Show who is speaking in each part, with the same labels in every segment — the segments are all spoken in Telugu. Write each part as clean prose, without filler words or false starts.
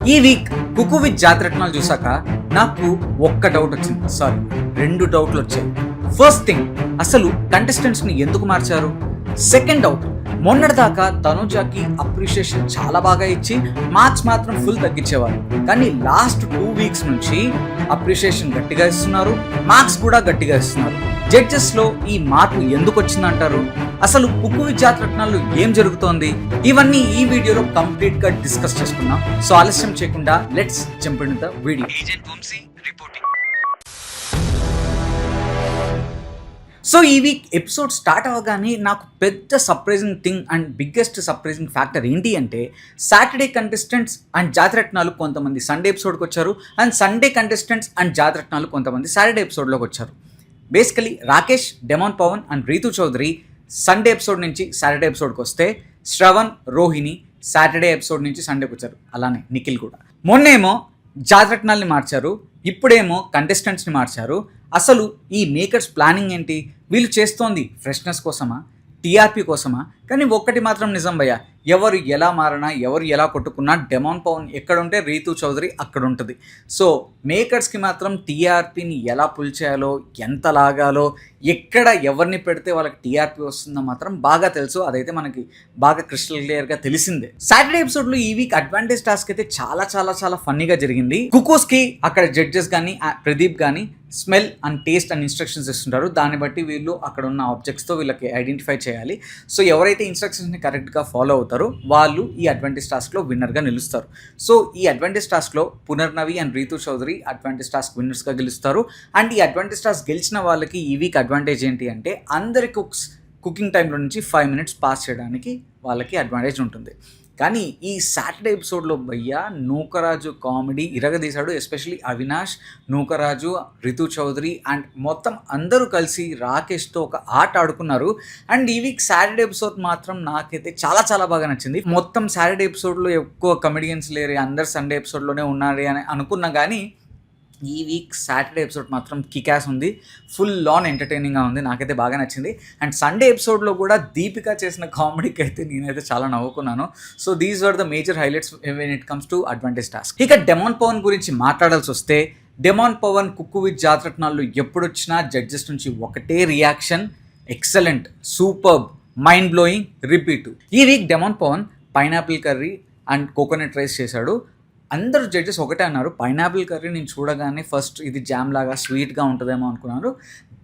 Speaker 1: ఈ వీక్ కుకు విత్ జాతరత్నాలు చూసాక నాకు ఒక్క డౌట్ వచ్చింది. సారీ, 2 డౌట్లు వచ్చాయి. ఫస్ట్ థింగ్, అసలు కంటెస్టెంట్స్ ని ఎందుకు మార్చారు? సెకండ్ డౌట్, మొన్నటిదాకా తనుజాకి అప్రిషియేషన్ చాలా బాగా ఇచ్చి మార్క్స్ మాత్రం ఫుల్ తగ్గించేవారు, కానీ లాస్ట్ 2 వీక్స్ నుంచి అప్రిషియేషన్ గట్టిగా ఇస్తున్నారు, మార్క్స్ కూడా గట్టిగా ఇస్తున్నారు. జడ్జెస్ లో ఈ మార్పు ఎందుకు వచ్చిందంటారు? అసలు కుకు విత్ జాతరత్నాలు ఏం జరుగుతోంది? ఇవన్నీ ఈ వీడియోలో కంప్లీట్ గా డిస్కస్ చేసుకున్నాం. సో ఆలస్యం చేయకుండా let's jump in the video. So ఈ వీక్ ఎపిసోడ్ స్టార్ట్ అవ్వగానే నాకు పెద్ద surprising thing and biggest surprising factor ఏంటి అంటే, సాటర్డే కంటెస్టెంట్స్ అండ్ జాతరత్నాలు కొంతమంది సండే ఎపిసోడ్కి వచ్చారు, అండ్ సండే కంటెస్టెంట్స్ అండ్ జాతరత్నాలు కొంతమంది సాటర్డే ఎపిసోడ్లోకి వచ్చారు. Basically Rakesh, Demon Pavan and Rithu Chowdary Sunday episode నుంచి సాటర్డే ఎపిసోడ్కి వస్తే, శ్రవణ్, రోహిణి సాటర్డే ఎపిసోడ్ నుంచి సండేకి వచ్చారు. అలానే నిఖిల్ కూడా. మొన్నేమో జాతరత్నాల్ని మార్చారు, ఇప్పుడేమో కంటెస్టెంట్స్ని మార్చారు. అసలు ఈ మేకర్స్ ప్లానింగ్ ఏంటి? వీళ్ళు చేస్తోంది ఫ్రెష్నెస్ కోసమా, టీఆర్పీ కోసమా? కానీ ఒక్కటి మాత్రం నిజం భయ్య, ఎవరు ఎలా మారినా, ఎవరు ఎలా కొట్టుకున్నా, డెమాన్ పవన్ ఎక్కడ ఉంటే రీతు చౌదరి అక్కడ ఉంటుంది. సో మేకర్స్కి మాత్రం టీఆర్పీని ఎలా పుల్ చేయాలో, ఎంత లాగాలో, ఎక్కడ ఎవరిని పెడితే వాళ్ళకి టీఆర్పీ వస్తుందో మాత్రం బాగా తెలుసు. అదైతే మనకి బాగా క్రిస్టల్ క్లియర్గా తెలిసిందే. సాటర్డే ఎపిసోడ్లో ఈ వీక్ అడ్వాంటేజ్ టాస్క్ అయితే చాలా చాలా చాలా ఫన్నీగా జరిగింది. కుకోస్కి అక్కడ జడ్జెస్ కానీ ప్రదీప్ కానీ smell and taste and instructions ఇస్తుంటారు. దాన్ని బట్టి వీళ్ళు అక్కడ ఉన్న ఆబ్జెక్ట్స్తో వీళ్ళకి ఐడెంటిఫై చేయాలి. సో ఎవరైతే ఇన్స్ట్రక్షన్స్ని కరెక్ట్గా ఫాలో అవుతారో వాళ్ళు ఈ అడ్వాంటేజ్ టాస్క్లో విన్నర్గా నిలుస్తారు. సో ఈ అడ్వాంటేజ్ టాస్క్లో Punarnavi and Rithu Chowdary advantage task విన్నర్స్గా గెలుస్తారు. అండ్ ఈ అడ్వాంటేజ్ టాస్క్ గెలిచిన వాళ్ళకి ఈ వీక్ అడ్వాంటేజ్ ఏంటి అంటే, అందరి కుకింగ్ టైంలో నుంచి 5 minutes పాస్ చేయడానికి వాళ్ళకి అడ్వాంటేజ్ ఉంటుంది. కానీ ఈ సాటర్డే ఎపిసోడ్లో భయ్యా నూకరాజు కామెడీ ఇరగదీశాడు. ఎస్పెషలీ అవినాష్, నూకరాజు, రితు చౌదరి అండ్ మొత్తం అందరూ కలిసి రాకేష్తో ఒక ఆట ఆడుకున్నారు. అండ్ ఈ వీక్ సాటర్డే ఎపిసోడ్ మాత్రం నాకైతే చాలా చాలా బాగా నచ్చింది. మొత్తం సాటర్డే ఎపిసోడ్లో ఎక్కువ కమెడియన్స్ లేరు, అందరు సండే ఎపిసోడ్లోనే ఉన్నారు అని అనుకున్నా, కానీ ఈ వీక్ సాటర్డే ఎపిసోడ్ మాత్రం కికాస్ ఉంది, ఫుల్ ఆన్ ఎంటర్టైనింగ్గా ఉంది, నాకైతే బాగా నచ్చింది. అండ్ సండే ఎపిసోడ్లో కూడా దీపిక చేసిన కామెడీకి అయితే నేనైతే చాలా నవ్వుకున్నాను. So these are the major highlights when it comes to advantage task. ఇక డెమాన్ పవన్ గురించి మాట్లాడాల్సి వస్తే, డెమాన్ పవన్ కుక్కు విత్ జాతరత్నాలు ఎప్పుడు వచ్చినా జడ్జెస్ నుంచి ఒకటే reaction, excellent, superb, mind blowing, repeat. ఈ week demon Pawan pineapple curry and coconut rice చేశాడు. అందరూ జడ్జెస్ ఒకటే అన్నారు, పైనాపిల్ కర్రీ నేను చూడగానే ఫస్ట్ ఇది జామ్ లాగా స్వీట్గా ఉంటుందేమో అనుకున్నారు,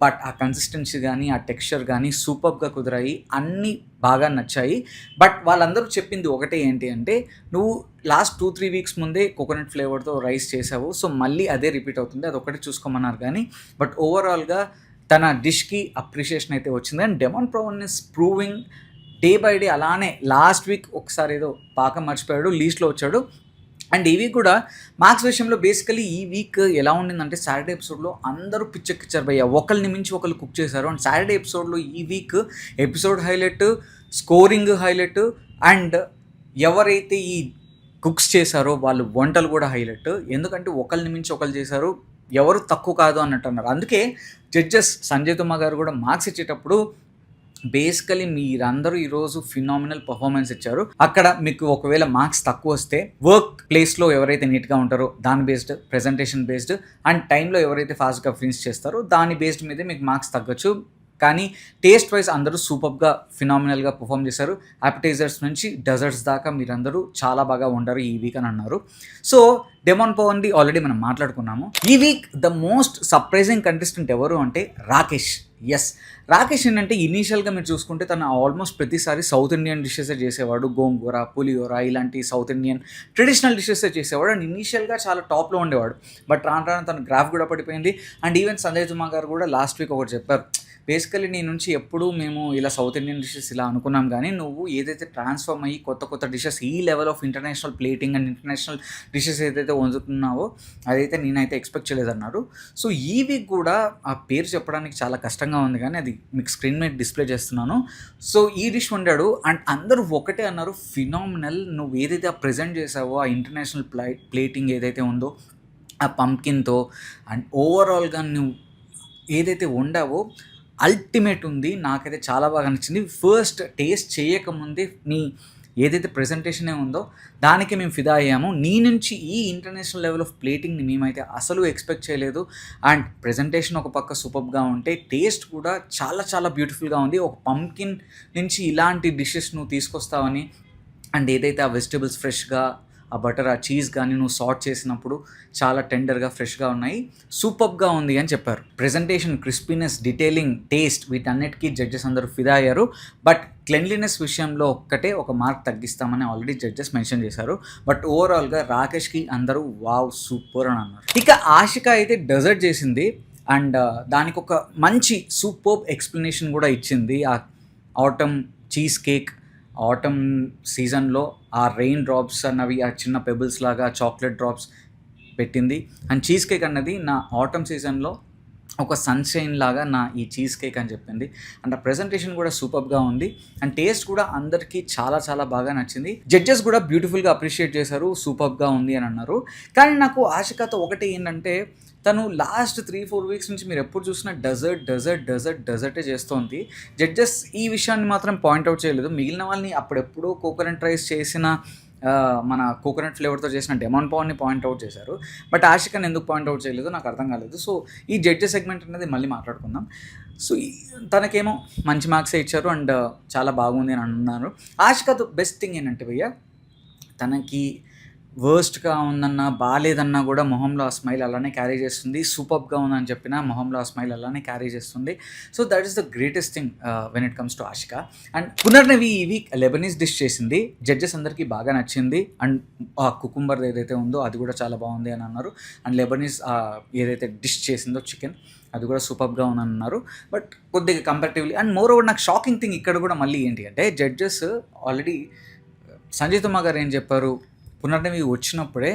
Speaker 1: బట్ ఆ కన్సిస్టెన్సీ కానీ ఆ టెక్స్చర్ కానీ సూపర్గా కుదిరాయి, అన్నీ బాగా నచ్చాయి. బట్ వాళ్ళందరూ చెప్పింది ఒకటే ఏంటి అంటే, నువ్వు లాస్ట్ 2-3 వీక్స్ ముందే కోకోనట్ ఫ్లేవర్తో రైస్ చేసావు, సో మళ్ళీ అదే రిపీట్ అవుతుంది, అది ఒకటి చూసుకోమన్నారు. కానీ బట్ ఓవరాల్గా తన డిష్కి అప్రిషియేషన్ అయితే వచ్చింది. And Demon Pavan is proving day by day. అలానే లాస్ట్ వీక్ ఒకసారి ఏదో పాకం మర్చిపోయాడు, లీస్ట్లో వచ్చాడు. అండ్ ఈ వీక్ కూడా మార్క్స్ విషయంలో బేసికలీ ఈ వీక్ ఎలా ఉండిందంటే, సాటర్డే ఎపిసోడ్లో అందరూ పిచ్చెక్కిచ్చారు భయ్య, ఒకరిని మించి ఒకరు కుక్ చేశారు. అండ్ సాటర్డే ఎపిసోడ్లో ఈ week episode highlight, scoring highlight, and ఎవరైతే ఈ కుక్స్ చేశారో వాళ్ళు వంటలు కూడా హైలైట్. ఎందుకంటే ఒకరిని మించి ఒకరు చేశారు, ఎవరు తక్కువ కాదు అన్నట్టు అన్నారు. అందుకే జడ్జెస్ సంజయ్ తుమ్మా గారు కూడా మార్క్స్ ఇచ్చేటప్పుడు బేసికలీ మీరందరూ ఈరోజు ఫినామినల్ పర్ఫార్మెన్స్ ఇచ్చారు, అక్కడ మీకు ఒకవేళ మార్క్స్ తక్కువ వస్తే వర్క్ ప్లేస్లో ఎవరైతే నీట్గా ఉంటారో దాని బేస్డ్, ప్రెజెంటేషన్ బేస్డ్ అండ్ టైంలో ఎవరైతే ఫాస్ట్గా ఫినిష్ చేస్తారో దాని బేస్డ్ మీదే మీకు మార్క్స్ తగ్గొచ్చు. కానీ టేస్ట్ వైజ్ అందరూ సూపర్గా ఫినామినల్గా పర్ఫామ్ చేశారు. అపెటైజర్స్ నుంచి డెజర్ట్స్ దాకా మీరందరూ చాలా బాగా వండారు ఈ వీక్ అని అన్నారు. సో డెమాన్ పవన్ది ఆల్రెడీ మనం మాట్లాడుకున్నాము. ఈ week the most surprising contestant ఎవరు అంటే రాకేష్. ఎస్, రాకేష్ ఏంటంటే ఇనీషియల్గా మీరు చూసుకుంటే తను ఆల్మోస్ట్ ప్రతిసారి సౌత్ ఇండియన్ డిషెసే చేసేవాడు, గోంగూర, పులిహోర ఇలాంటి సౌత్ ఇండియన్ ట్రెడిషనల్ డిషెసే చేసేవాడు. అండ్ ఇనీషియల్గా చాలా టాప్లో ఉండేవాడు. బట్ రాను రాను తన గ్రాఫ్ కూడా పడిపోయింది. అండ్ ఈవెన్ సంజయ్ తుమ్మా గారు కూడా లాస్ట్ వీక్ ఒకటి చెప్పారు, బేసికలీ నీ నుంచి ఎప్పుడు మేము ఇలా సౌత్ ఇండియన్ డిషెస్ ఇలా అనుకున్నాం, కానీ నువ్వు ఏదైతే ట్రాన్స్ఫార్మ్ అయ్యి కొత్త కొత్త డిషెస్ ఈ level of international plating and international dishes ఏదైతే వండుతున్నావో అదైతే నేనైతే ఎక్స్పెక్ట్ చేయలేదన్నారు. సో ఈ వీక్ కూడా ఆ పేరు చెప్పడానికి చాలా కష్టంగా ఉంది, కానీ అది మీకు స్క్రీన్ మీద డిస్ప్లే చేస్తున్నాను. సో ఈ డిష్ వండాడు అండ్ అందరూ ఒకటే అన్నారు, ఫినామినల్, నువ్వు ఏదైతే ఆ ప్రజెంట్ చేసావో ఆ ఇంటర్నేషనల్ ప్లేటింగ్ ఏదైతే ఉందో ఆ పంకిన్తో అండ్ ఓవరాల్గా నువ్వు ఏదైతే వండావో అల్టిమేట్ ఉంది. నాకైతే చాలా బాగా నచ్చింది. ఫస్ట్ టేస్ట్ చేయకముందే నీ ఏదైతే ప్రెజెంటేషనే ఉందో దానికి మేము ఫిదా అయ్యాము. నీ నుంచి ఈ ఇంటర్నేషనల్ లెవెల్ ఆఫ్ ప్లేటింగ్‌ని మేమైతే అసలు ఎక్స్‌పెక్ట్ చేయలేదు. అండ్ ప్రెజెంటేషన్ ఒక పక్క సూపర్బ్‌గా ఉంటే టేస్ట్ కూడా చాలా చాలా బ్యూటిఫుల్‌గా ఉంది. ఒక పంప్కిన్ నుంచి ఇలాంటి డిషెస్ నువ్వు తీసుకొస్తావని అండ్ ఏదైతే ఆ వెజిటబుల్స్ ఫ్రెష్‌గా ఆ బటర్, ఆ చీజ్ కానీ నువ్వు సార్ట్ చేసినప్పుడు చాలా టెండర్‌గా, ఫ్రెష్‌గా ఉన్నాయి. సూపర్బ్‌గా ఉంది అని చెప్పారు. ప్రెజెంటేషన్, క్రిస్పీనెస్, డీటెయిలింగ్, టేస్ట్ వీటన్నిటికీ జడ్జెస్ అందరూ ఫిదా అయ్యారు. బట్ క్లెన్లీనెస్ విషయంలో ఒక్కటే ఒక మార్క్ తగ్గిస్తామని ఆల్రెడీ జడ్జెస్ మెన్షన్ చేశారు. బట్ ఓవరాల్‌గా రాకేష్‌కి అందరూ వావ్ సూపర్ అని అన్నారు. ఇక ఆషిక అయితే డెజర్ట్ చేసింది అండ్ దానికొక మంచి సూపర్బ్ ఎక్స్‌ప్లనేషన్ కూడా ఇచ్చింది. ఆ ఆటమ్ చీజ్ కేక్ ఆటమ్ సీజన్లో ఆ రెయిన్ డ్రాప్స్ అన్నవి ఆ చిన్న పెబుల్స్ లాగా చాక్లెట్ డ్రాప్స్ పెట్టింది. అండ్ చీజ్ కేక్ అన్నది నా ఆటమ్ సీజన్లో ఒక సన్షైన్ లాగా నా ఈ చీజ్ కేక్ అని చెప్పింది. అండ్ ఆ ప్రెజెంటేషన్ కూడా సూపర్గా ఉంది అండ్ టేస్ట్ కూడా అందరికీ చాలా చాలా బాగా నచ్చింది. జడ్జెస్ కూడా బ్యూటిఫుల్గా అప్రిషియేట్ చేశారు, సూపర్గా ఉంది అని అన్నారు. కానీ నాకు ఆషికతో ఒకటి ఏంటంటే తను లాస్ట్ 3-4 వీక్స్ నుంచి మీరు ఎప్పుడు చూసినా డెజర్టే చేస్తోంది. జడ్జెస్ ఈ విషయాన్ని మాత్రం పాయింట్అవుట్ చేయలేదు. మిగిలిన వాళ్ళని అప్పుడెప్పుడో కోకోనట్ రైస్ చేసిన మన కోకోనట్ ఫ్లేవర్తో చేసిన డెమాన్ పాన్ని పాయింట్అవుట్ చేశారు. బట్ ఆషికని ఎందుకు పాయింట్అవుట్ చేయలేదో నాకు అర్థం కాలేదు. సో ఈ జడ్జెస్ సెగ్మెంట్ అనేది మళ్ళీ మాట్లాడుకుందాం. సో తనకేమో మంచి మార్క్సే ఇచ్చారు అండ్ చాలా బాగుంది అని అన్నారు. ఆషికతో బెస్ట్ థింగ్ ఏంటంటే భయ్య తనకి వర్స్ట్‌గా ఉందన్నా, బాలేదన్నా కూడా మొహంలో ఆ స్మైల్ అలానే క్యారీ చేస్తుంది. సూపర్బ్‌గా ఉందని చెప్పినా మొహంలో ఆ స్మైల్ అలానే క్యారీ చేస్తుంది. So that is the greatest thing when it comes to Ashika. And Punarnavi ఈ వీక్ లెబనీస్ డిష్ చేసింది. జడ్జెస్ అందరికీ బాగా నచ్చింది. అండ్ ఆ కుకుంబర్ ఏదైతే ఉందో అది కూడా చాలా బాగుంది అని అన్నారు. అండ్ లెబనీస్ ఏదైతే డిష్ చేసిందో చికెన్ అది కూడా సూపర్బ్‌గా ఉందని అన్నారు. బట్ కొద్దిగా కంపారిటివ్లీ అండ్ మోర్ ఓవర్ నాకు షాకింగ్ థింగ్ ఇక్కడ కూడా మళ్ళీ ఏంటి అంటే జడ్జెస్ ఆల్రెడీ సంజయ్ తుమ్మా గారు ఏం చెప్పారు, పునర్నవి వచ్చినప్పుడే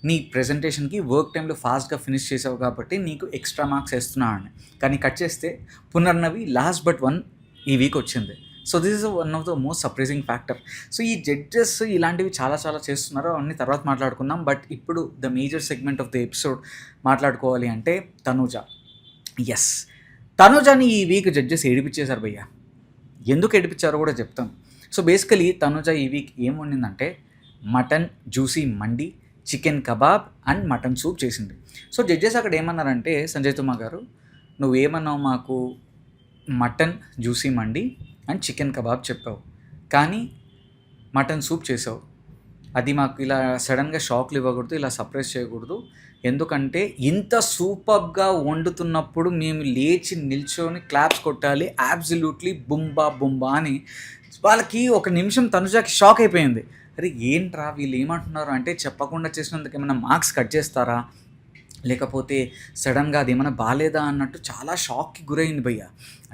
Speaker 1: నీ ప్రెజెంటేషన్కి వర్క్ టైంలో ఫాస్ట్గా ఫినిష్ చేసావు కాబట్టి నీకు ఎక్స్ట్రా మార్క్స్ వేస్తున్నా అని. కానీ కట్ చేస్తే పునర్నవి లాస్ట్ బట్ 1 ఈ వీక్ వచ్చింది. So this is one of the most surprising factor. So ఈ జడ్జెస్ ఇలాంటివి చాలా చాలా చేస్తున్నారు, అవన్నీ తర్వాత మాట్లాడుకుందాం. బట్ ఇప్పుడు the major segment of the episode మాట్లాడుకోవాలి అంటే తనూజ. ఎస్, తనూజని ఈ వీక్ జడ్జెస్ ఏడిపించేశారు భయ్య. ఎందుకు ఏడిపించారో కూడా చెప్తాను. సో బేసికలీ తనూజ ఈ వీక్ ఏం వండిందంటే mutton juicy mandi, chicken kebab and mutton soup చేసింది. సో జడ్జెస్ అక్కడ ఏమన్నారంటే సంజయ్ తుమ్మా గారు నువ్వేమన్నావు, మాకు mutton juicy mandi and chicken kebab చెప్పావు, కానీ మటన్ సూప్ చేసావు. అది మాకు ఇలా సడన్గా షాక్లు ఇవ్వకూడదు, ఇలా సర్ప్రైజ్ చేయకూడదు. ఎందుకంటే ఇంత సూపర్గా వండుతున్నప్పుడు మేము లేచి నిల్చొని క్లాప్స్ కొట్టాలి, అబ్సల్యూట్లీ బుంబా బుంబా అని. వాళ్ళకి ఒక నిమిషం తనుజాకి షాక్ అయిపోయింది. అరే ఏంట్రా వీళ్ళు ఏమంటున్నారు అంటే చెప్పకుండా చేసినందుకు ఏమైనా మార్క్స్ కట్ చేస్తారా, లేకపోతే సడన్గా అది ఏమైనా బాగాలేదా అన్నట్టు చాలా షాక్కి గురైంది భయ్య.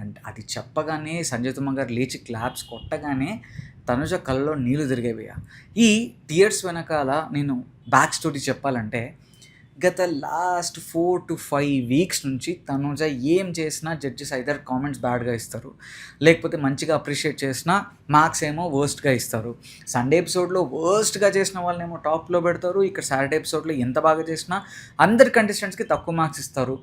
Speaker 1: అండ్ అది చెప్పగానే సంజయ్ తుమ్మా గారు లేచి క్లాప్స్ కొట్టగానే తనుజ కళ్ళలో నీళ్ళు తిరిగాయి భయ్య. ఈ టీయర్స్ వెనకాల నేను బ్యాక్ స్టోరీ చెప్పాలంటే గత లాస్ట్ 4 to 5 వీక్స్ నుంచి తనుజ ఏం చేసినా జడ్జెస్ ఐదర్ కామెంట్స్ బ్యాడ్గా ఇస్తారు, లేకపోతే మంచిగా అప్రిషియేట్ చేసినా మార్క్స్ ఏమో వర్స్ట్గా ఇస్తారు. సండే ఎపిసోడ్లో వర్స్ట్గా చేసిన వాళ్ళనేమో టాప్లో పెడతారు, ఇక్కడ సాటర్డే ఎపిసోడ్లో ఎంత బాగా చేసినా అందరి కంటెస్టెంట్స్కి తక్కువ మార్క్స్ ఇస్తారు.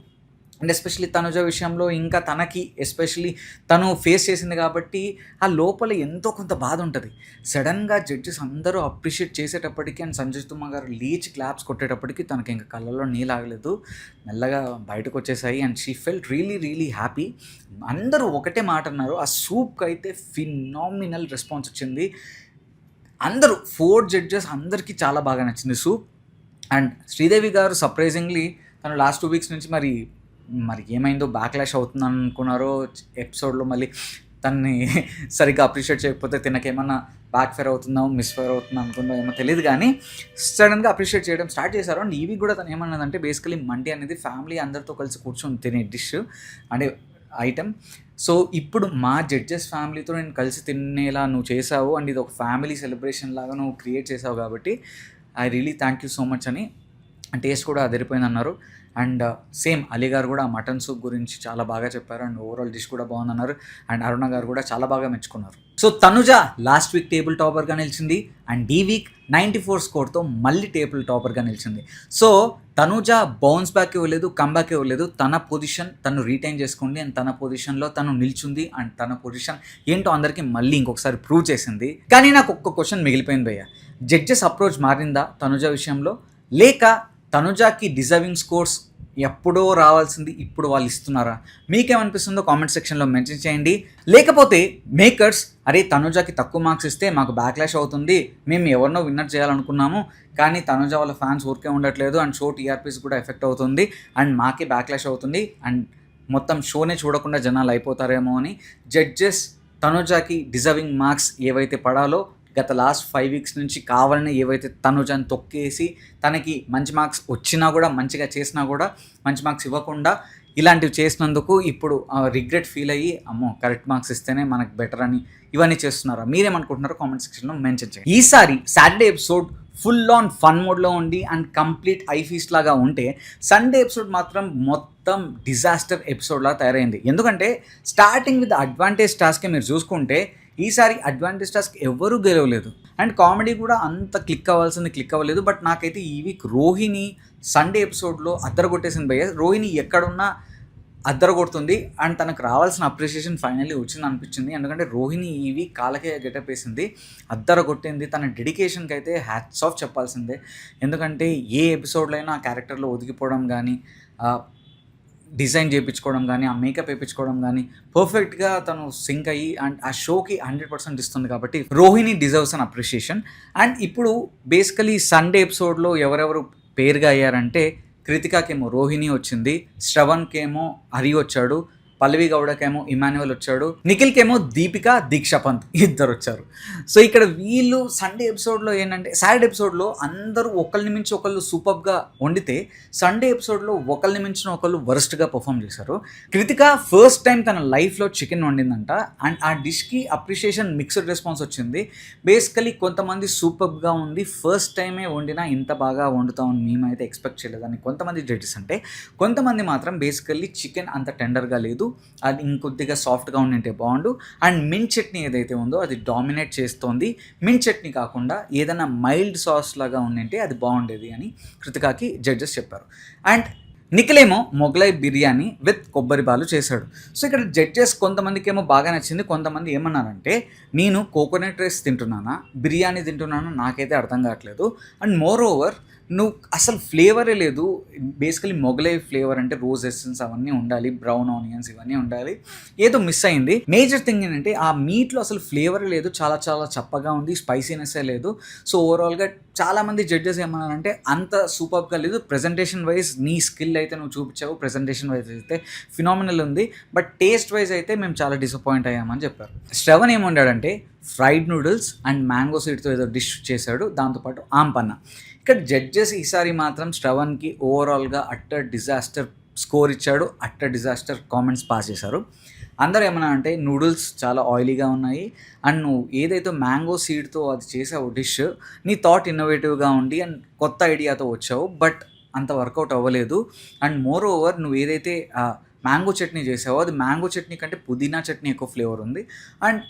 Speaker 1: అండ్ ఎస్పెషలీ తనుజ విషయంలో ఇంకా తనకి ఎస్పెషలీ తను ఫేస్ చేసింది కాబట్టి ఆ లోపల ఎంతో కొంత బాధ ఉంటుంది. సడన్గా జడ్జెస్ అందరూ అప్రిషియేట్ చేసేటప్పటికి అండ్ సంజయ్ తుమ్మా గారు లేచి క్లాప్స్ కొట్టేటప్పటికి తనకి ఇంకా కళ్ళల్లో నీళ్ళాగలేదు, మెల్లగా బయటకు వచ్చేసాయి. And she felt really happy. అందరూ ఒకటే మాట అన్నారు, ఆ సూప్కి అయితే ఫినామినల్ రెస్పాన్స్ వచ్చింది. అందరూ 4 జడ్జెస్ అందరికీ చాలా బాగా నచ్చింది సూప్. అండ్ శ్రీదేవి గారు సర్ప్రైజింగ్లీ తను లాస్ట్ 2 వీక్స్ నుంచి మరి ఏమైందో బ్యాక్లాష్ అవుతుంది అనుకున్నారో ఎపిసోడ్లో మళ్ళీ తనని సరిగ్గా అప్రిషియేట్ చేయకపోతే తినకేమన్నా బ్యాక్ ఫైర్ అవుతుందో మిస్ఫైర్ అవుతుందో అనుకుందో ఏమో తెలియదు, కానీ సడన్గా అప్రిషియేట్ చేయడం స్టార్ట్ చేశారు. అండ్ ఈవీ కూడా తను ఏమన్నదంటే బేసికలీ మండి అనేది ఫ్యామిలీ అందరితో కలిసి కూర్చొని తినే డిష్ అంటే ఐటెం. సో ఇప్పుడు మా జడ్జెస్ ఫ్యామిలీతో నేను కలిసి తినేలా నువ్వు చేసావు అండ్ ఇది ఒక ఫ్యామిలీ సెలబ్రేషన్ లాగా నువ్వు క్రియేట్ చేసావు కాబట్టి I really thank you so much అని టేస్ట్ కూడా అదిరిపోయిందన్నారు. అండ్ సేమ్ అలీ గారు కూడా ఆ మటన్ సూప్ గురించి చాలా బాగా చెప్పారు. అండ్ ఓవరాల్ డిష్ కూడా బాగుందన్నారు. అండ్ అరుణ గారు కూడా చాలా బాగా మెచ్చుకున్నారు. So Tanuja last week table టాపర్గా నిలిచింది. అండ్ ఈ వీక్ 94 స్కోర్తో మళ్ళీ టేబుల్ టాపర్గా నిలిచింది. సో తనుజ బౌన్స్ బ్యాక్ ఇవ్వలేదు, కంబ్యాక్ ఇవ్వలేదు. తన పొజిషన్ తను రీటైన్ చేసుకుంది. అండ్ తన పొజిషన్లో తను నిల్చుంది. అండ్ తన పొజిషన్ ఏంటో అందరికీ మళ్ళీ ఇంకొకసారి ప్రూవ్ చేసింది. కానీ నాకు ఒక్క క్వశ్చన్ మిగిలిపోయింది భయ్య. జడ్జెస్ అప్రోచ్ మారిందా తనుజ విషయంలో, లేక తనుజాకి డిజర్వింగ్ స్కోర్స్ ఎప్పుడో రావాల్సింది ఇప్పుడు వాళ్ళు ఇస్తున్నారా? మీకేమనిపిస్తుందో కామెంట్ సెక్షన్లో మెన్షన్ చేయండి. లేకపోతే మేకర్స్ అరే తనుజాకి తక్కువ మార్క్స్ ఇస్తే మాకు బ్యాక్లాష్ అవుతుంది, మేము ఎవరినో విన్నర్ చేయాలనుకున్నాము కానీ తనుజ వాళ్ళ ఫ్యాన్స్ ఊరికే ఉండట్లేదు అండ్ షో టీఆర్పీస్ కూడా ఎఫెక్ట్ అవుతుంది అండ్ మాకే బ్యాక్లాష్ అవుతుంది అండ్ మొత్తం షోనే చూడకుండా జనాలు అయిపోతారేమో అని జడ్జెస్ తనుజాకి డిజర్వింగ్ మార్క్స్ ఏవైతే పడాలో గత లాస్ట్ 5 వీక్స్ నుంచి కావాలని ఏవైతే తనుజాని తొక్కేసి తనకి మంచి మార్క్స్ వచ్చినా కూడా మంచిగా చేసినా కూడా మంచి మార్క్స్ ఇవ్వకుండా ఇలాంటివి చేసినందుకు ఇప్పుడు రిగ్రెట్ ఫీల్ అయ్యి అమ్మో కరెక్ట్ మార్క్స్ ఇస్తేనే మనకు బెటర్ అని ఇవన్నీ చేస్తున్నారా? మీరేమనుకుంటున్నారో కామెంట్ సెక్షన్లో మెన్షన్ చేయండి. ఈసారి Saturday episode full on fun మోడ్లో ఉండి అండ్ కంప్లీట్ ఐ ఫీస్ట్ లాగా ఉంటే సండే ఎపిసోడ్ మాత్రం మొత్తం డిజాస్టర్ ఎపిసోడ్ లాగా తయారైంది. ఎందుకంటే స్టార్టింగ్ విత్ అడ్వాంటేజ్ టాస్కే మీరు చూసుకుంటే ఈసారి అడ్వాంటేజ్ టాస్క్ ఎవరూ గెలవలేదు అండ్ కామెడీ కూడా అంత క్లిక్ అవ్వలేదు. బట్ నాకైతే ఈ వీక్ రోహిణి సండే ఎపిసోడ్లో అద్దరగొట్టేసింది భయ్య. రోహిణి ఎక్కడున్నా అద్దరగొడుతుంది అండ్ తనకు రావాల్సిన అప్రిషియేషన్ ఫైనల్లీ వచ్చింది అనిపించింది. ఎందుకంటే రోహిణి ఈ వీక్ కాలకే గెటప్ వేసింది, అద్దరగొట్టింది. తన డెడికేషన్కి అయితే హ్యాట్స్ ఆఫ్ చెప్పాల్సిందే. ఎందుకంటే ఏ ఎపిసోడ్లో అయినా ఆ క్యారెక్టర్లో ఒదిగిపోవడం కానీ డిజైన్ చేయించుకోవడం కానీ ఆ మేకప్ వేయించుకోవడం కానీ పర్ఫెక్ట్గా తను సింక్ అయ్యి అండ్ ఆ షోకి 100% ఇస్తుంది. కాబట్టి Rohini deserves an appreciation. And ఇప్పుడు బేసికలీ సండే ఎపిసోడ్లో ఎవరెవరు పేరుగా అయ్యారంటే కృతికాకేమో రోహిణి వచ్చింది, శ్రవణ్కేమో హరి వచ్చాడు, పల్లవి గౌడకేమో ఇమాన్యువల్ వచ్చాడు, నిఖిల్కేమో దీపిక దీక్షా పంత్ ఇద్దరు వచ్చారు. సో ఇక్కడ వీళ్ళు సండే ఎపిసోడ్లో ఏంటంటే సాటర్డే ఎపిసోడ్లో అందరూ ఒకరిని మించి ఒకళ్ళు సూపర్గా వండితే సండే ఎపిసోడ్లో ఒకరిని మించిన ఒకళ్ళు వరస్ట్గా పర్ఫామ్ చేశారు. కృతిక ఫస్ట్ టైం తన లైఫ్లో చికెన్ వండిందంట అండ్ ఆ డిష్కి అప్రిషియేషన్ మిక్స్డ్ రెస్పాన్స్ వచ్చింది. బేసికలీ కొంతమంది సూపర్గా ఉంది, ఫస్ట్ టైమే వండినా ఇంత బాగా వండుతామని మేమైతే ఎక్స్పెక్ట్ చేయలేదని కొంతమంది జడ్జెస్ అంటే, కొంతమంది మాత్రం బేసికల్లీ చికెన్ అంత టెండర్గా లేదు, అది ఇంకొద్దిగా సాఫ్ట్గా ఉండింటే బాగుండు అండ్ మింట్ చట్నీ ఏదైతే ఉందో అది డామినేట్ చేస్తోంది. మింట్ చట్నీ కాకుండా ఏదైనా మైల్డ్ సాస్ లాగా ఉండింటే అది బాగుండేది అని కృతికాకి జడ్జెస్ చెప్పారు. అండ్ నిఖిలేమో మొగలై బిర్యానీ విత్ కొబ్బరి పాలు చేశాడు. సో ఇక్కడ జడ్జెస్ కొంతమందికి ఏమో బాగా నచ్చింది, కొంతమంది ఏమన్నారంటే నేను కోకోనట్ రైస్ తింటున్నానా బిర్యానీ తింటున్నానా నాకైతే అర్థం కావట్లేదు అండ్ మోర్ ఓవర్ నువ్వు అసలు ఫ్లేవరే లేదు. బేసికలీ మొగలై ఫ్లేవర్ అంటే రోజ్ ఎసెన్స్ అవన్నీ ఉండాలి, బ్రౌన్ ఆనియన్స్ ఇవన్నీ ఉండాలి, ఏదో మిస్ అయింది. మేజర్ థింగ్ ఏంటంటే ఆ మీట్లో అసలు ఫ్లేవరే లేదు, చాలా చాలా చప్పగా ఉంది, స్పైసీనెస్సే లేదు. సో ఓవరాల్గా చాలామంది జడ్జెస్ ఏమన్నారంటే అంత సూపర్గా లేదు, ప్రెజెంటేషన్ వైజ్ నీ స్కిల్ అయితే నువ్వు చూపించావు, ప్రెజెంటేషన్ వైజ్ అయితే ఫినామినల్ ఉంది, బట్ టేస్ట్ వైజ్ అయితే మేము చాలా డిసప్పాయింట్ అయ్యామని చెప్పారు. శ్రవణ్ ఏమంటాడంటే ఫ్రైడ్ నూడిల్స్ అండ్ మ్యాంగో సీడ్తో ఏదో డిష్ చేశాడు, దాంతోపాటు ఆంపన్న. ఇక్కడ జడ్జెస్ ఈసారి మాత్రం శ్రవణ్కి ఓవరాల్గా అట్టర్ డిజాస్టర్ స్కోర్ ఇచ్చాడు, అట్టర్ డిజాస్టర్ కామెంట్స్ పాస్ చేశారు. అందరూ ఏమన్నా అంటే నూడిల్స్ చాలా ఆయిలీగా ఉన్నాయి అండ్ నువ్వు ఏదైతే మ్యాంగో సీడ్తో అది చేసావు డిష్, నీ థాట్ ఇన్నోవేటివ్గా ఉండి అండ్ కొత్త ఐడియాతో వచ్చావు, బట్ అంత వర్కౌట్ అవ్వలేదు. అండ్ మోర్ ఓవర్ నువ్వు ఏదైతే మ్యాంగో చట్నీ చేసావో అది మ్యాంగో చట్నీ కంటే పుదీనా చట్నీ ఎక్కువ ఫ్లేవర్ ఉంది అండ్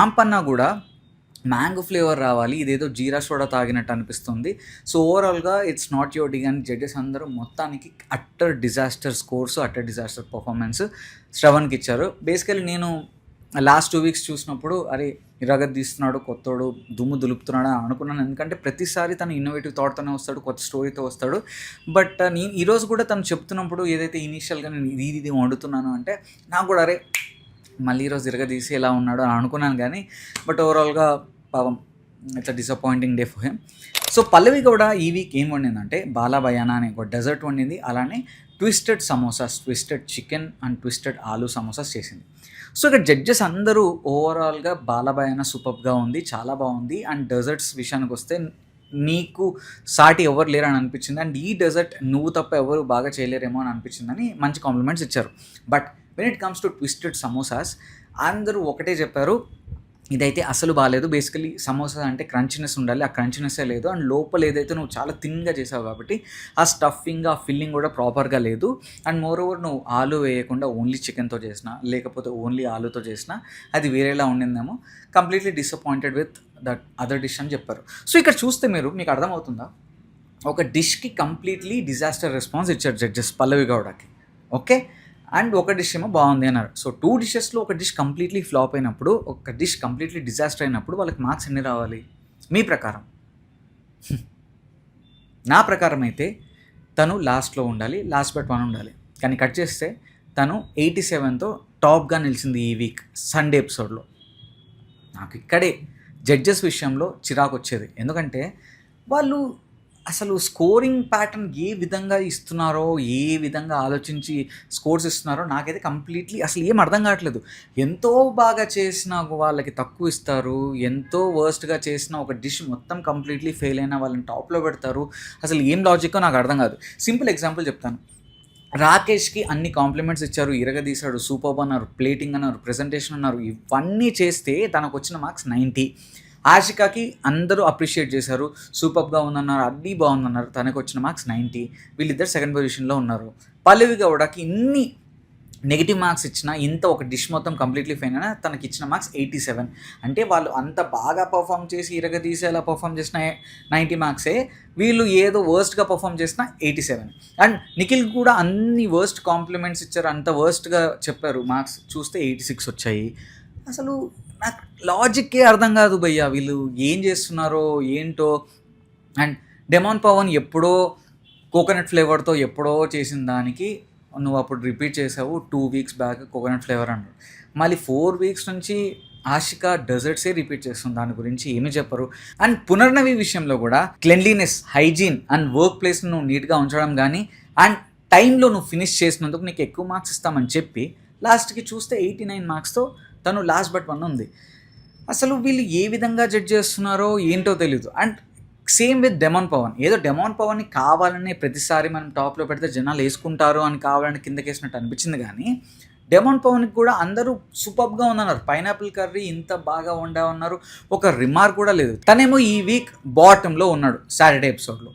Speaker 1: ఆంపన్నా కూడా మ్యాంగో ఫ్లేవర్ రావాలి, ఇదేదో జీరా సోడా తాగినట్టు అనిపిస్తుంది. సో ఓవరాల్గా ఇట్స్ నాట్ యువర్ డి అని జడ్జెస్ అందరూ మొత్తానికి utter disaster scores, utter disaster performance శ్రవణ్కి ఇచ్చారు. బేసికలీ నేను లాస్ట్ 2 వీక్స్ చూసినప్పుడు అరే రగత్ తీస్తున్నాడు, కొత్తోడు దుమ్ము దులుపుతున్నాడు అని అనుకున్నాను. ఎందుకంటే ప్రతిసారి తను ఇన్నోవేటివ్ థాట్తోనే వస్తాడు, కొత్త స్టోరీతో వస్తాడు. బట్ నేను ఈరోజు కూడా తను చెప్తున్నప్పుడు ఏదైతే ఇనీషియల్గా నేను ఇది వండుతున్నాను అంటే నాకు కూడా అరే మళ్ళీ ఈరోజు ఇరగదీసి ఎలా ఉన్నాడు అని అనుకున్నాను. కానీ బట్ ఓవరాల్గా పాపం it's disappointing day for him. So Pallavi కూడా ఈ వీక్ ఏం వండిందంటే బాలా బయానా అనే ఒక డెజర్ట్ వండింది, అలానే twisted samosas, twisted chicken and twisted aloo samosas చేసింది. సో ఇక్కడ జడ్జెస్ అందరూ ఓవరాల్గా బాలా బయానా సూపర్గా ఉంది, చాలా బాగుంది అండ్ డెజర్ట్స్ విషయానికి వస్తే నీకు సాటి ఎవరు లేరు అని అనిపించింది అండ్ ఈ డెజర్ట్ నువ్వు తప్ప ఎవరు బాగా చేయలేరేమో అని అనిపించిందని మంచి కాంప్లిమెంట్స్ ఇచ్చారు. But when it comes to twisted samosas అందరూ ఒకటే చెప్పారు, ఇదైతే అసలు బాలేదు. బేసికల్లీ సమోసా అంటే క్రంచీనెస్ ఉండాలి. ఆ క్రంచీనెస్సే లేదు. అండ్ లోపల ఏదైతే నువ్వు చాలా థిన్‌గా చేసావు కాబట్టి ఆ స్టఫింగ్, ఆ ఫిల్లింగ్ కూడా ప్రాపర్‌గా లేదు. అండ్ మోరోవర్ నువ్వు ఆలు వేయకుండా ఓన్లీ చికెన్‌తో చేసినా, లేకపోతే ఓన్లీ ఆలుతో చేసినా అది వేరేలా ఉండిందేమో. Completely disappointed with that other dish అని చెప్పారు. సో ఇక్కడ చూస్తే మీకు అర్థమవుతుందా? ఒక డిష్‌కి కంప్లీట్‌లీ డిజాస్టర్ రెస్పాన్స్ ఇచ్చారు జడ్జెస్ పల్లవి గౌడకి. ఓకే. అండ్ ఒక డిష్ ఏమో బాగుంది అన్నారు. సో 2 డిషెస్‌లో ఒక డిష్ కంప్లీట్‌లీ ఫ్లాప్ అయినప్పుడు, ఒక డిష్ కంప్లీట్‌లీ డిజాస్టర్ అయినప్పుడు వాళ్ళకి మార్క్స్ ఎన్ని రావాలి? మీ ప్రకారం? నా ప్రకారం అయితే తను లాస్ట్‌లో ఉండాలి. లాస్ట్ బట్ వన్ ఉండాలి. కానీ కట్ చేస్తే తను 87తో టాప్‌గా నిలిచింది ఈ వీక్ సండే ఎపిసోడ్‌లో. నాకు ఇక్కడే జడ్జెస్ విషయంలో చిరాకొచ్చేది. ఎందుకంటే వాళ్ళు అసలు స్కోరింగ్ ప్యాటర్న్ ఏ విధంగా ఇస్తున్నారో, ఏ విధంగా ఆలోచించి స్కోర్స్ ఇస్తున్నారో నాకైతే కంప్లీట్‌లీ అసలు ఏం అర్థం కావట్లేదు. ఎంతో బాగా చేసిన వాళ్ళకి తక్కువ ఇస్తారు. ఎంతో వర్స్ట్‌గా చేసిన ఒక డిష్ మొత్తం కంప్లీట్‌లీ ఫెయిల్ అయిన వాళ్ళని టాప్‌లో పెడతారు. అసలు ఏం లాజిక్కో నాకు అర్థం కాదు. సింపుల్ ఎగ్జాంపుల్ చెప్తాను. రాకేష్‌కి అన్ని కాంప్లిమెంట్స్ ఇచ్చారు. ఇరగదీశాడు, సూపర్బ్ అన్నారు, ప్లేటింగ్ అన్నారు, ప్రెజెంటేషన్ అన్నారు. ఇవన్నీ చేస్తే తనకొచ్చిన మార్క్స్ 90. ఆషికాకి అందరూ అప్రిషియేట్ చేశారు. సూపర్బ్‌గా ఉందన్నారు, అన్నీ బాగుందన్నారు. తనకు వచ్చిన మార్క్స్ 90. వీళ్ళిద్దరు సెకండ్ పొజిషన్‌లో ఉన్నారు. పల్లవి గౌడకి ఇన్ని నెగిటివ్ మార్క్స్ ఇచ్చినా, ఇంత ఒక డిష్ మొత్తం కంప్లీట్లీ ఫెయిల్ అయినా తనకి ఇచ్చిన మార్క్స్ 87. అంటే వాళ్ళు అంత బాగా పర్ఫామ్ చేసి ఇరగదీసేలా పర్ఫామ్ చేసిన 90 మార్క్సే, వీళ్ళు ఏదో వర్స్ట్‌గా పర్ఫామ్ చేసిన 87. అండ్ నిఖిల్ కూడా అన్ని వర్స్ట్ కాంప్లిమెంట్స్ ఇచ్చారు. అంత వర్స్ట్‌గా చెప్పారు. మార్క్స్ చూస్తే 86 వచ్చాయి. అసలు నాకు లాజిక్కే అర్థం కాదు భయ్యా. వీళ్ళు ఏం చేస్తున్నారో ఏంటో. అండ్ డెమాన్ పవన్ ఎప్పుడో కోకోనట్ ఫ్లేవర్తో ఎప్పుడో చేసిన దానికి నువ్వు అప్పుడు రిపీట్ చేసావు 2 వీక్స్ బ్యాక్ కోకోనట్ ఫ్లేవర్ అన్నాడు. మళ్ళీ 4 వీక్స్ నుంచి ఆషిక డెజర్ట్సే రిపీట్ చేస్తుంది. దాని గురించి ఏమీ చెప్పరు. అండ్ పునర్నవి విషయంలో కూడా క్లెన్లీనెస్, హైజీన్ అండ్ వర్క్ ప్లేస్ను నువ్వు నీట్గా ఉంచడం కానీ, అండ్ టైంలో నువ్వు ఫినిష్ చేసినందుకు నీకు ఎక్కువ మార్క్స్ ఇస్తామని చెప్పి లాస్ట్కి చూస్తే 89 మార్క్స్తో తను లాస్ట్ బట్ వన్ ఉంది. అసలు వీళ్ళు ఏ విధంగా జడ్జ్ చేస్తున్నారో ఏంటో తెలీదు. And same with Demon Pavan. ఏదో డెమాన్ పవన్ని కావాలనే ప్రతిసారి మనం టాప్లో పెడితే జనాలు వేసుకుంటారు అని కావాలని కిందకేసినట్టు అనిపించింది. కానీ డెమాన్ పవన్కి కూడా అందరూ సూపర్బ్గా ఉందన్నారు. పైనాపిల్ కర్రీ ఇంత బాగా వండామన్నారు. ఒక రిమార్క్ కూడా లేదు. తనేమో ఈ వీక్ బాటంలో ఉన్నాడు సాటర్డే ఎపిసోడ్లో.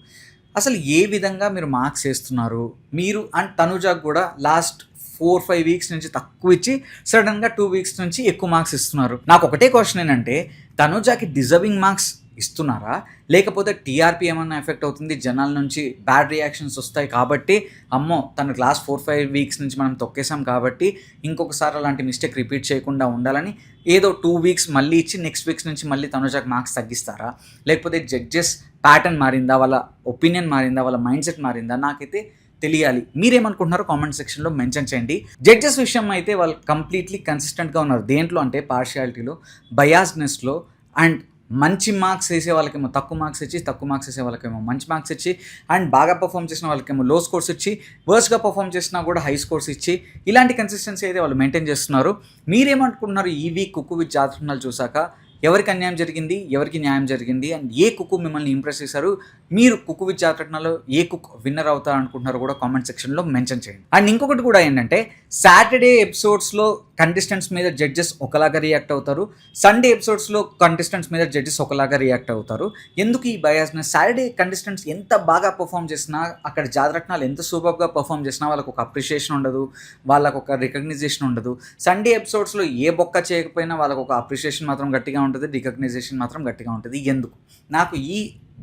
Speaker 1: అసలు ఏ విధంగా మీరు మార్క్స్ వేస్తున్నారు మీరు? అండ్ తనుజాకు కూడా లాస్ట్ 4-5 వీక్స్ నుంచి తక్కువ ఇచ్చి సడన్గా 2 వీక్స్ నుంచి ఎక్కువ మార్క్స్ ఇస్తున్నారు. నాకు ఒకటే క్వశ్చన్ ఏంటంటే, తనుజాకి డిజర్వింగ్ మార్క్స్ ఇస్తున్నారా, లేకపోతే టీఆర్పీ ఏమన్నా ఎఫెక్ట్ అవుతుంది, జనాల నుంచి బ్యాడ్ రియాక్షన్స్ వస్తాయి కాబట్టి అమ్మో తను లాస్ట్ 4-5 వీక్స్ నుంచి మనం తొక్కేసాం కాబట్టి ఇంకొకసారి అలాంటి మిస్టేక్ రిపీట్ చేయకుండా ఉండాలని ఏదో 2 వీక్స్ మళ్ళీ ఇచ్చి నెక్స్ట్ వీక్స్ నుంచి మళ్ళీ తనుజాకి మార్క్స్ తగ్గిస్తారా, లేకపోతే జడ్జెస్ ప్యాటర్న్ మారిందా, వాళ్ళ ఒపీనియన్ మారిందా, వాళ్ళ మైండ్ సెట్ మారిందా, నాకైతే తెలియాలి. మీరేమనుకుంటున్నారో కామెంట్ సెక్షన్లో మెన్షన్ చేయండి. జడ్జెస్ విషయం అయితే వాళ్ళు కంప్లీట్లీ కన్సిస్టెంట్గా ఉన్నారు. దేంట్లో అంటే పార్షియాలిటీలో, బయాస్నెస్లో, అండ్ మంచి మార్క్స్ వేసే వాళ్ళకేమో తక్కువ మార్క్స్ ఇచ్చి, తక్కువ మార్క్స్ వేసే వాళ్ళకేమో మంచి మార్క్స్ ఇచ్చి, అండ్ బాగా పర్ఫామ్ చేసిన వాళ్ళకేమో లో స్కోర్స్ ఇచ్చి, వర్స్ట్గా పర్ఫామ్ చేసినా కూడా హై స్కోర్స్ ఇచ్చి, ఇలాంటి కన్సిస్టెన్సీ అయితే వాళ్ళు మెయింటైన్ చేస్తున్నారు. మీరేమనుకుంటున్నారు ఈ వీక్ కుక్కు విత్ జాతరణాలు చూసాక? ఎవరికి అన్యాయం జరిగింది, ఎవరికి న్యాయం జరిగింది, అండ్ ఏ కుక్కు మిమ్మల్ని ఇంప్రెస్ చేశారు? మీరు కుక్కు విత్ జాతరణలో ఏ కుక్ విన్నర్ అవుతారు అనుకుంటున్నారో కూడా కామెంట్ సెక్షన్లో మెన్షన్ చేయండి. అండ్ ఇంకొకటి కూడా ఏంటంటే, సాటర్డే ఎపిసోడ్స్లో కంటెస్టెంట్స్ మీద జడ్జెస్ ఒకలాగా రియాక్ట్ అవుతారు, సండే ఎపిసోడ్స్లో కంటెస్టెంట్స్ మీద జడ్జెస్ ఒకలాగా రియాక్ట్ అవుతారు. ఎందుకు ఈ బయాస్నెస్? సాటర్డే కంటెస్టెంట్స్ ఎంత బాగా పర్ఫామ్ చేసినా, అక్కడ జాతరత్నాలు ఎంత సూపర్గా పర్ఫామ్ చేసినా వాళ్ళకు ఒక అప్రిషియేషన్ ఉండదు, వాళ్ళకు ఒక రికగ్నైజేషన్ ఉండదు. సండే ఎపిసోడ్స్లో ఏ బొక్క చేయకపోయినా వాళ్ళకు ఒక అప్రిషియేషన్ మాత్రం గట్టిగా ఉంటుంది, రికగ్నైజేషన్ మాత్రం గట్టిగా ఉంటుంది. ఎందుకు? నాకు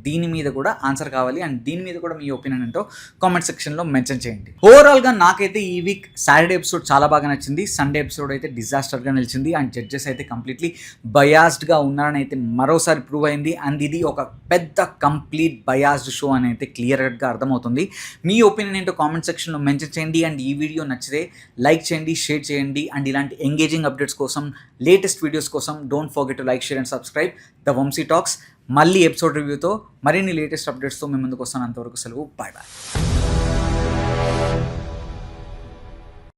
Speaker 1: దీని మీద కూడా ఆన్సర్ కావాలి. అండ్ దీని మీద కూడా మీ ఒపీనియన్ ఏంటో కామెంట్ సెక్షన్లో మెన్షన్ చేయండి. ఓవరాల్గా నాకైతే ఈ వీక్ సాటర్డే ఎపిసోడ్ చాలా బాగా నచ్చింది. సండే ఎపిసోడ్ అయితే డిజాస్టర్గా నిలిచింది. అండ్ జడ్జెస్ అయితే కంప్లీట్లీ బయాస్డ్గా ఉన్నారని అయితే మరోసారి ప్రూవ్ అయింది. అండ్ ఇది ఒక పెద్ద కంప్లీట్ బయాస్డ్ షో అని అయితే క్లియర్గా అర్థమవుతుంది. మీ ఒపీనియన్ ఏంటో కామెంట్ సెక్షన్లో మెన్షన్ చేయండి. అండ్ ఈ వీడియో నచ్చితే లైక్ చేయండి, షేర్ చేయండి. అండ్ ఇలాంటి ఎంగేజింగ్ అప్డేట్స్ కోసం, లేటెస్ట్ వీడియోస్ కోసం don't forget to like, share and subscribe the Vamshi Talks. మళ్ళీ ఎపిసోడ్ రివ్యూతో మరిన్ని లేటెస్ట్ అప్డేట్స్తో మేము ముందుకు వస్తాను. అంతవరకు సెలవు. Bye bye.